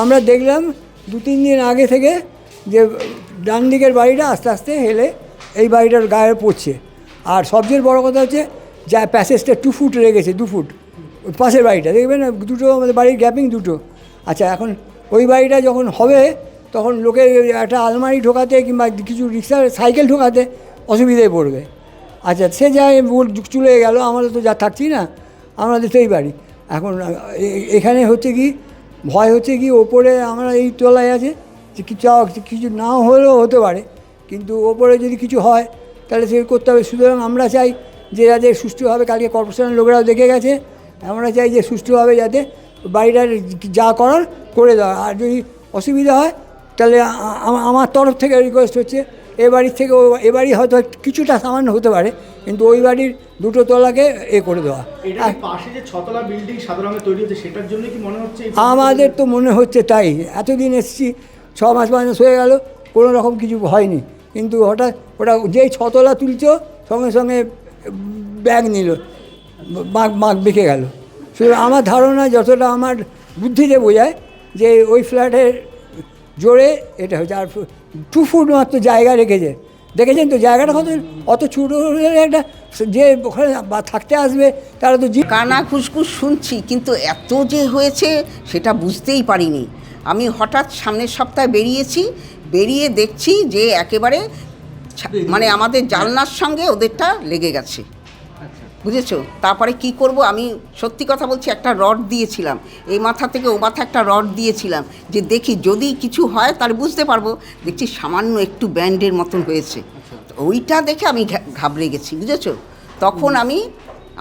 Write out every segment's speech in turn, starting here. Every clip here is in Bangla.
আমরা দেখলাম 2-3 দিন আগে থেকে যে ডান দিকের বাড়িটা আস্তে আস্তে হেলে এই বাড়িটার গায়ে পড়ছে। আর সবচেয়ে বড় কথা হচ্ছে যা প্যাসেজটা 2 ফুট রেগেছে, 2 ফুট ওই পাশের বাড়িটা দেখবেন দুটো আমাদের বাড়ির গ্যাপিং দুটো। আচ্ছা, এখন ওই বাড়িটা যখন হবে তখন লোকের একটা আলমারি ঢোকাতে কিংবা কিছু রিক্সা সাইকেল ঢোকাতে অসুবিধায় পড়বে। আচ্ছা, সে যায় চলে গেল, আমাদের তো যা থাকছি না, আমাদের তো এই বাড়ি। এখন এখানে হচ্ছে কি ভয় হচ্ছে কি ওপরে আমরা এই তলায় আছে যে কিছু নাও হলেও হতে পারে, কিন্তু ওপরে যদি কিছু হয় তাহলে সে করতে হবে। সুতরাং আমরা চাই যে যাতে সুষ্ঠুভাবে, কালকে কর্পোরেশনের লোকেরাও দেখে গেছে, আমরা চাই যে সুষ্ঠুভাবে যাতে বাড়িটার যা করার করে দেওয়া। আর যদি অসুবিধা হয় তাহলে আমার তরফ থেকে রিকোয়েস্ট হচ্ছে এ বাড়ির থেকে এ বাড়ি হয়তো কিছুটা সামান্য হতে পারে, কিন্তু ওই বাড়ির 2 তলাকে করে দেওয়া। পাশে যে 6 তলা বিল্ডিং সাদা রঙে তৈরি হচ্ছে সেটার জন্য কি মনে হচ্ছে? আমাদের তো মনে হচ্ছে তাই। এতদিন এসেছি, 6 মাস হয়ে গেল, কোনো রকম কিছু হয়নি, কিন্তু হঠাৎ ওটা যেই 6 তলা তুলছো সঙ্গে সঙ্গে ব্যাগ নিল, বাঁক বেঁকে গেল। শুধু আমার ধারণা, যতটা আমার বুদ্ধিতে বোঝায়, যে ওই ফ্ল্যাটের জোরে এটা হচ্ছে। আর 2 ফুট মাত্র জায়গা রেখেছে, দেখেছেন তো জায়গাটা কত, অত ছোটো একটা যে ওখানে থাকতে আসবে তারা তো কানা খুসখুস শুনছি, কিন্তু এত যে হয়েছে সেটা বুঝতেই পারিনি। আমি হঠাৎ সামনের সপ্তাহে বেরিয়ে দেখছি যে একেবারে মানে আমাদের জানলার সঙ্গে ওদেরটা লেগে গেছে, বুঝেছো? তারপরে কি করব, আমি সত্যি কথা বলছি, একটা রড দিয়েছিলাম, এই মাথা থেকে ও মাথা একটা রড দিয়েছিলাম, যে দেখি যদি কিছু হয় তাহলে বুঝতে পারবো। দেখছি সামান্য একটু ব্যান্ডের মতন হয়েছে, ওইটা দেখে আমি ঘাবড়ে গেছি, বুঝেছো? তখন আমি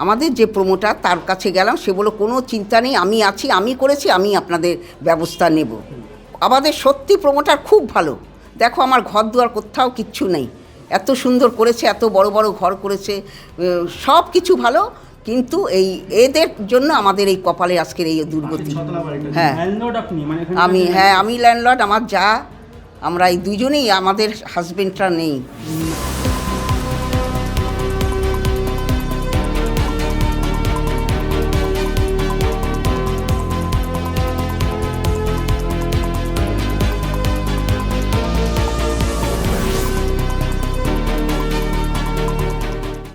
আমাদের যে প্রমোটার তার কাছে গেলাম, সে বলল কোনো চিন্তা নেই, আমি আছি, আমি করেছি, আমি আপনাদের ব্যবস্থা নেব। আমাদের সত্যি প্রমোটার খুব ভালো। দেখো আমার ঘর দুয়ার কোথাও কিচ্ছু নেই, এত সুন্দর করেছে, এত বড় বড় ঘর করেছে, সব কিছু ভালো, কিন্তু এদের জন্য আমাদের এই কপালে আজকের এই দুর্গতি। হ্যাঁ, আমি ল্যান্ডলর্ড, আমার যা, আমরা এই দুজনেই, আমাদের হাজবেন্ডরা নেই।